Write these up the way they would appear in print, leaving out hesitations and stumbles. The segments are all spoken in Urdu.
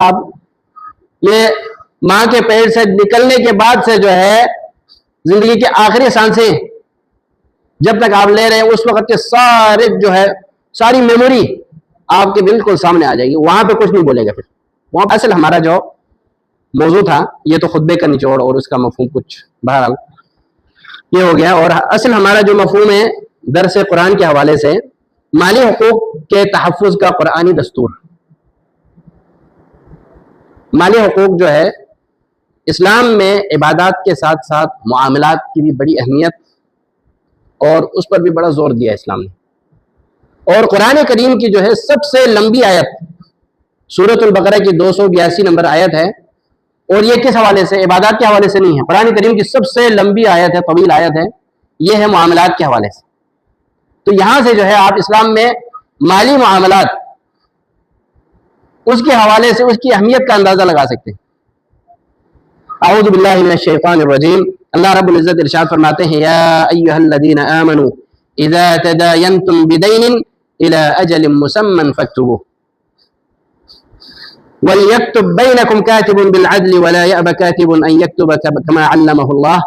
آپ یہ ماں کے پیٹ سے نکلنے کے بعد سے جو ہے زندگی کے آخری سانسیں جب تک آپ لے رہے ہیں اس وقت کے سارے جو ہے ساری میموری آپ کے بالکل سامنے آ جائے گی. وہاں پہ کچھ نہیں بولے گا. پھر وہاں اصل ہمارا جو موضوع تھا یہ تو خطبے کا نچوڑ اور اس کا مفہوم کچھ بہرحال یہ ہو گیا. اور اصل ہمارا جو مفہوم ہے درس قرآن کے حوالے سے مالی حقوق کے تحفظ کا قرآنی دستور. مالی حقوق جو ہے اسلام میں عبادات کے ساتھ ساتھ معاملات کی بھی بڑی اہمیت اور اس پر بھی بڑا زور دیا اسلام نے. اور قرآن کریم کی جو ہے سب سے لمبی آیت سورۃ البقرہ کی 282 نمبر آیت ہے. اور یہ کس حوالے سے؟ عبادات کے حوالے سے نہیں ہے. قرآن کریم کی سب سے لمبی آیت ہے, طویل آیت ہے, یہ ہے معاملات کے حوالے سے. تو یہاں سے جو ہے آپ اسلام میں مالی معاملات اس کے حوالے سے اس کی اہمیت کا اندازہ لگا سکتے ہیں. اعوذ باللہ من الشیطان الرجیم. اللہ رب العزت ارشاد فرماتے ہیں یا ایہا الذین آمنوا اذا تداینتم بدین الى اجل مسمى فاکتبوه وليكتب بينكم كاتب بالعدل ولا يأبى كاتب أن يكتب كما علمه الله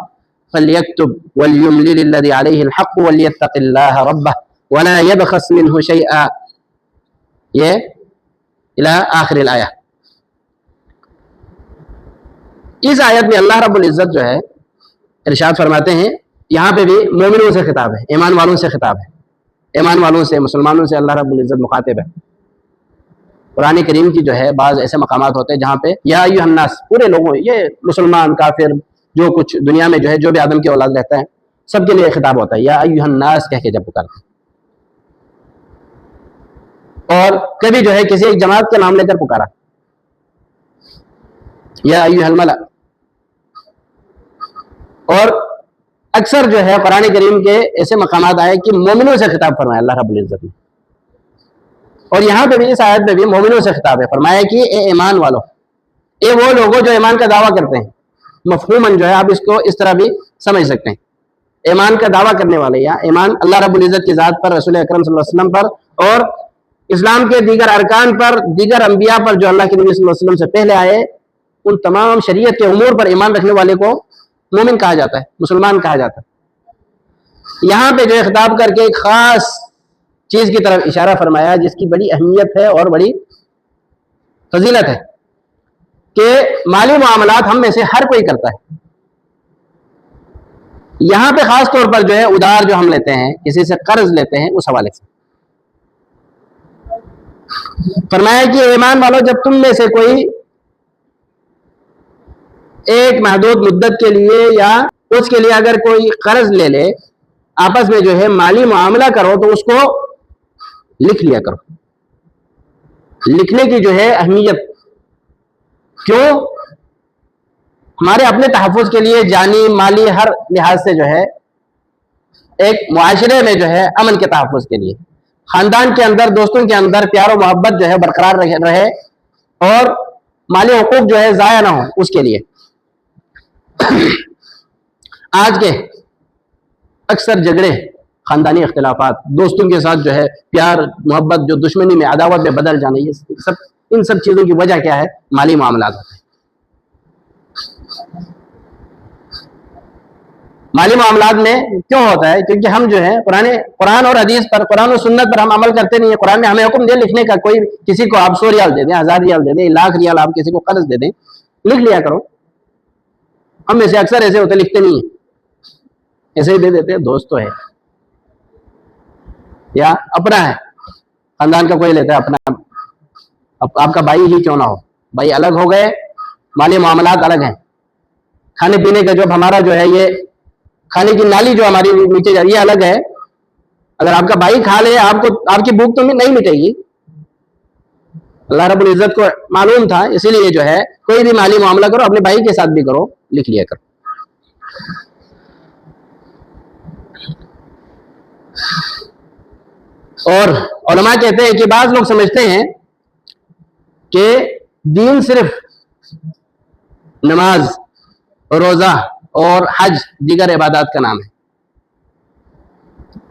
فليكتب وليملل الذي عليه الحق وليتق الله ربه ولا يبخس منه شيئا إلى آخر الآية. اس آیت میں اللہ رب العزت جو ہے ارشاد فرماتے ہیں, یہاں پہ بھی مومنوں سے خطاب ہے, ایمان والوں سے خطاب ہے. ایمان والوں سے, مسلمانوں سے اللہ رب العزت مخاطب ہے. قرآن کریم کی جو ہے بعض ایسے مقامات ہوتے ہیں جہاں پہ یا ایھا الناس, پورے لوگوں, یہ مسلمان کافر جو کچھ دنیا میں جو ہے جو بھی آدم کی اولاد رہتا ہے سب کے لیے خطاب ہوتا ہے یا ایھا الناس کہہ کے جب پکارتے ہیں. اور کبھی جو ہے کسی ایک جماعت کا نام لے کر پکارا یا ایھا الملأ. اور اکثر جو ہے قرآن کریم کے ایسے مقامات آئے کہ مومنوں سے خطاب فرمایا اللہ رب العزت نے. اور یہاں پہ بھی اس آیت میں بھی مومنوں سے خطاب ہے. فرمایا کہ اے ایمان والو, اے وہ لوگوں جو ایمان کا دعویٰ کرتے ہیں. مفہوماً جو ہے آپ اس کو اس طرح بھی سمجھ سکتے ہیں, ایمان کا دعویٰ کرنے والے یا ایمان اللہ رب العزت کی ذات پر, رسول اکرم صلی اللہ علیہ وسلم پر اور اسلام کے دیگر ارکان پر, دیگر انبیاء پر جو اللہ کے نبی صلی اللہ علیہ وسلم سے پہلے آئے, ان تمام شریعت کے امور پر ایمان رکھنے والے کو مومن کہا جاتا ہے, مسلمان کہا جاتا ہے. یہاں پہ جو ہے خطاب کر کے ایک خاص چیز کی طرف اشارہ فرمایا جس کی بڑی اہمیت ہے اور بڑی فضیلت ہے کہ مالی معاملات ہم میں سے ہر کوئی کرتا ہے. یہاں پہ خاص طور پر جو ہے ادھار جو ہم لیتے ہیں, کسی سے قرض لیتے ہیں, اس حوالے سے فرمایا کہ ایمان والو جب تم میں سے کوئی ایک محدود مدت کے لیے یا اس کے لیے اگر کوئی قرض لے لے, آپس میں جو ہے مالی معاملہ کرو تو اس کو لکھ لیا کرو. لکھنے کی جو ہے اہمیت کیوں؟ ہمارے اپنے تحفظ کے لیے, جانی مالی ہر لحاظ سے جو ہے ایک معاشرے میں جو ہے امن کے تحفظ کے لیے, خاندان کے اندر, دوستوں کے اندر پیار و محبت جو ہے برقرار رہے اور مالی حقوق جو ہے ضائع نہ ہو, اس کے لیے. آج کے اکثر جھگڑے, خاندانی اختلافات, دوستوں کے ساتھ جو ہے پیار محبت جو دشمنی میں, عداوت میں بدل جانا, یہ سب ان سب چیزوں کی وجہ کیا ہے؟ مالی معاملات ہوتے ہیں. مالی معاملات میں کیوں ہوتا ہے؟ کیونکہ ہم جو ہے قرآن اور حدیث پر, قرآن و سنت پر ہم عمل کرتے نہیں ہیں. قرآن نے ہمیں حکم دیا لکھنے کا, کوئی کسی کو آپ 100 ریال دے دیں, 1000 ریال دے دیں, 1,00,000 ریال آپ کسی کو قرض دے دیں, لکھ لیا کرو. ہم میں سے اکثر ایسے ہوتے لکھتے نہیں ہیں, ایسے ہی دے دیتے ہیں, دوست تو ہے یا اپنا ہے, خاندان کا کوئی لیتا ہے اپنا. آپ کا بھائی ہی کیوں نہ ہو, بھائی الگ ہو گئے, مالی معاملات الگ ہیں. کھانے پینے کا جو ہمارا جو ہے یہ کھانے کی نالی جو ہماری نیچے جا رہی ہے الگ ہے. اگر آپ کا بھائی کھا لے, آپ کی بھوک تو نہیں مٹے گی. اللہ رب العزت کو معلوم تھا, اسی لیے جو ہے کوئی بھی مالی معاملہ کرو اپنے بھائی کے ساتھ بھی کرو, لکھ لیا کرو. اور علماء کہتے ہیں کہ بعض لوگ سمجھتے ہیں کہ دین صرف نماز, روزہ اور حج دیگر عبادات کا نام ہے,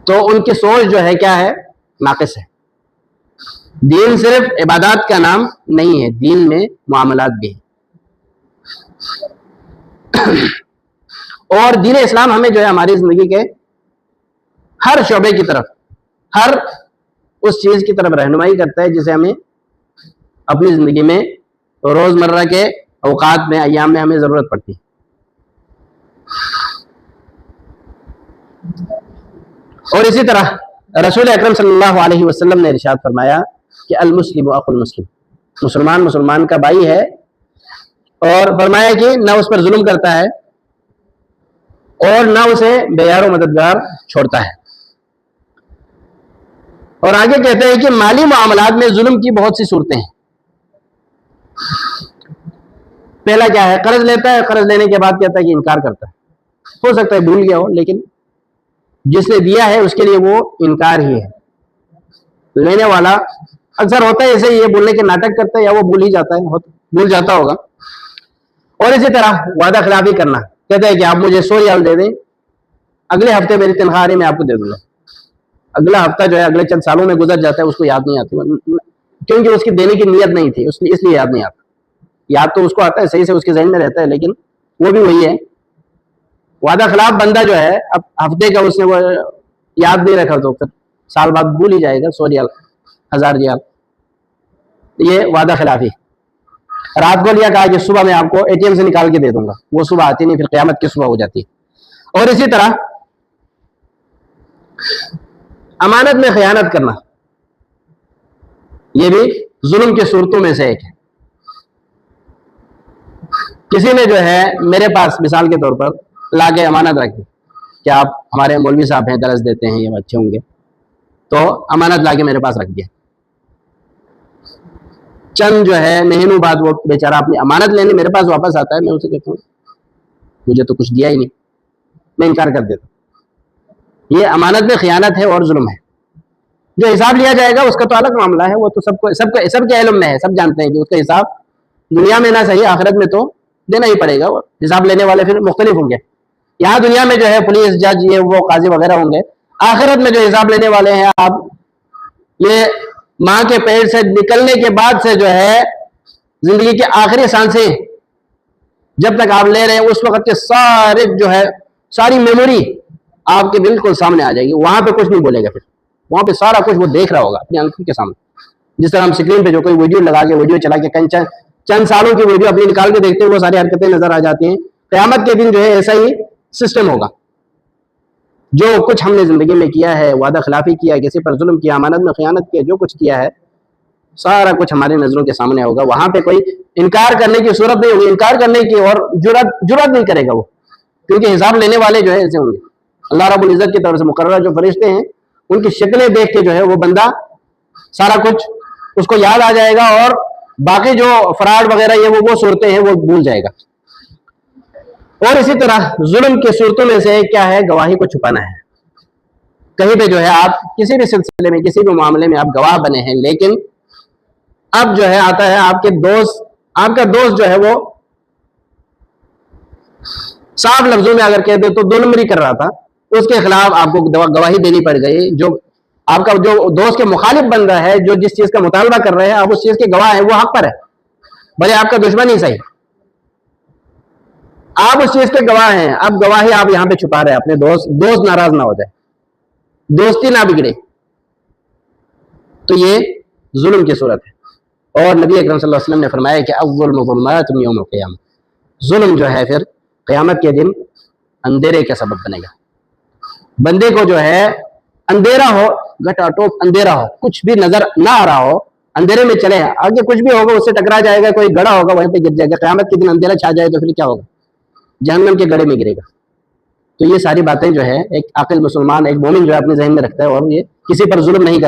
تو ان کی سوچ جو ہے کیا ہے؟ ناقص ہے. دین صرف عبادات کا نام نہیں ہے، دین میں معاملات بھی ہیں. اور دین اسلام ہمیں جو ہے ہماری زندگی کے ہر شعبے کی طرف، ہر اس چیز کی طرف رہنمائی کرتا ہے جسے ہمیں اپنی زندگی میں روزمرہ کے اوقات میں، ایام میں ہمیں ضرورت پڑتی ہے. اور اسی طرح رسول اکرم صلی اللہ علیہ وسلم نے ارشاد فرمایا کہ المسلم اخو المسلم، مسلمان مسلمان کا بھائی ہے، اور فرمایا کہ نہ اس پر ظلم کرتا ہے اور نہ اسے بے یار و مددگار چھوڑتا ہے. اور آگے کہتے ہیں کہ مالی معاملات میں ظلم کی بہت سی صورتیں ہیں. پہلا کیا ہے؟ قرض لیتا ہے، قرض لینے کے بعد کہتا ہے کہ انکار کرتا ہے. ہو سکتا ہے بھول گیا ہو، لیکن جس نے دیا ہے اس کے لیے وہ انکار ہی ہے. لینے والا اکثر ہوتا ہے ایسے یہ بولنے کے ناٹک کرتا ہے، یا وہ بھول ہی جاتا ہے، بھول جاتا ہوگا. اور اسی طرح وعدہ خلافی کرنا، کہتا ہے کہ آپ مجھے 100 ریال دے دیں، اگلے ہفتے میری تنخواہ آ رہی میں آپ کو دے دوں گا. اگلا ہفتہ جو ہے اگلے چند سالوں میں گزر جاتا ہے، اس کو یاد نہیں آتی، کیونکہ اس کی دینے کی نیت نہیں تھی، اس لیے یاد نہیں آتا. یاد تو اس کو آتا ہے، صحیح سے اس کے ذہن میں رہتا ہے، لیکن وہ بھی وہی ہے. وعدہ خلاف بندہ جو ہے اب ہفتے کا اس نے وہ یاد نہیں رکھا تو پھر سال بعد بھول ہی جائے گا. 100 ریال، 1000 ریال، یہ وعدہ خلافی. رات کو لیا، کہا کہ صبح میں آپ کو ATM سے نکال کے دے دوں گا، وہ صبح آتی نہیں، پھر قیامت کی صبح ہو جاتی. اور اسی طرح امانت میں خیانت کرنا، یہ بھی ظلم کی صورتوں میں سے ایک ہے. کسی نے جو ہے میرے پاس مثال کے طور پر لا کے امانت رکھی کہ آپ ہمارے مولوی صاحب ہیں، درس دیتے ہیں، یہ اچھے ہوں گے، تو امانت لا کے میرے پاس رکھ دیا. چند جو ہے مہینوں بعد وہ بیچارہ اپنی امانت لینے میرے پاس واپس آتا ہے. میں اسے کہتا ہوں مجھے تو کچھ دیا ہی نہیں، میں انکار کر دیتا. یہ امانت میں خیانت ہے اور ظلم ہے. جو حساب لیا جائے گا اس کا تو الگ معاملہ ہے، وہ تو سب کے علم میں ہے، سب جانتے ہیں کہ اس کا حساب دنیا میں نہ صحیح آخرت میں تو دینا ہی پڑے گا. وہ حساب لینے والے پھر مختلف ہوں گے. یہاں دنیا میں جو ہے پولیس، جج، یہ وہ قاضی وغیرہ ہوں گے. آخرت میں جو حساب لینے والے ہیں، آپ یہ ماں کے پیٹ سے نکلنے کے بعد سے جو ہے زندگی کی آخری سانسیں جب تک آپ لے رہے ہیں، اس وقت کے سارے جو ہے ساری میموری آپ کے بالکل سامنے آ جائے گی. وہاں پہ کچھ نہیں بولے گا، پھر وہاں پہ سارا کچھ وہ دیکھ رہا ہوگا اپنی آنکھوں کے سامنے. جس طرح ہم سکرین پہ جو کوئی ویڈیو لگا کے، ویڈیو چلا کے چند سالوں کی ویڈیو اپنی نکال کے دیکھتے ہیں، وہ ساری حرکتیں نظر آ جاتی ہیں. قیامت کے دن جو ہے ایسا ہی سسٹم ہوگا. جو کچھ ہم نے زندگی میں کیا ہے، وعدہ خلافی کیا، کسی پر ظلم کیا، امانت میں خیانت کیا، جو کچھ کیا ہے سارا کچھ ہماری نظروں کے سامنے ہوگا. وہاں پہ کوئی انکار کرنے کی صورت نہیں ہوگی، انکار کرنے کی اور جرات نہیں کرے گا وہ، کیونکہ حساب لینے والے جو ہے ایسے ہوں گے. اللہ رب العزت کی طرف سے مقررہ جو فرشتے ہیں، ان کی شکلیں دیکھ کے جو ہے وہ بندہ سارا کچھ اس کو یاد آ جائے گا، اور باقی جو فراڈ وغیرہ یہ وہ صورتیں ہیں وہ بھول جائے گا. اور اسی طرح ظلم کی صورتوں میں سے کیا ہے؟ گواہی کو چھپانا ہے. کہیں پہ جو ہے آپ کسی بھی سلسلے میں، کسی بھی معاملے میں آپ گواہ بنے ہیں، لیکن اب جو ہے آتا ہے آپ کا دوست جو ہے وہ صاف لفظوں میں اگر کہہ دے تو 2 نمبری کر رہا تھا، اس کے خلاف آپ کو گواہی دینی پڑ گئی. جو آپ کا جو دوست کے مخالف بندہ ہے، جو جس چیز کا مطالبہ کر رہے ہیں، آپ اس چیز کے گواہ ہیں، وہ حق پر ہے، بھلے آپ کا دشمن ہی صحیح، آپ اس چیز کے گواہ ہیں. اب گواہی آپ یہاں پہ چھپا رہے ہیں، اپنے دوست ناراض نہ ہو جائے، دوستی نہ بگڑے، تو یہ ظلم کی صورت ہے. اور نبی اکرم صلی اللہ علیہ وسلم نے فرمایا کہ الظلم ظلمات یوم القیامہ، ظلم جو ہے پھر قیامت کے دن اندھیرے کا سبب بنے گا. بندے کو جو ہے اندھیرا ہو، گھٹا ٹوپ اندھیرا ہو، کچھ بھی نظر نہ آ رہا ہو، اندھیرے میں چلے، آگے کچھ بھی ہوگا اس سے ٹکرا جائے گا، کوئی گڑھا ہوگا وہیں پہ گر جائے گا. قیامت کے دن اندھیرا چھا جائے تو پھر کیا ہوگا؟ جہنم کے گڑھے میں گرے گا. تو یہ ساری باتیں جو ہے ایک عاقل مسلمان، ایک مومن جو ہے اپنے ذہن میں رکھتا ہے، اور یہ کسی پر ظلم نہیں کرتا.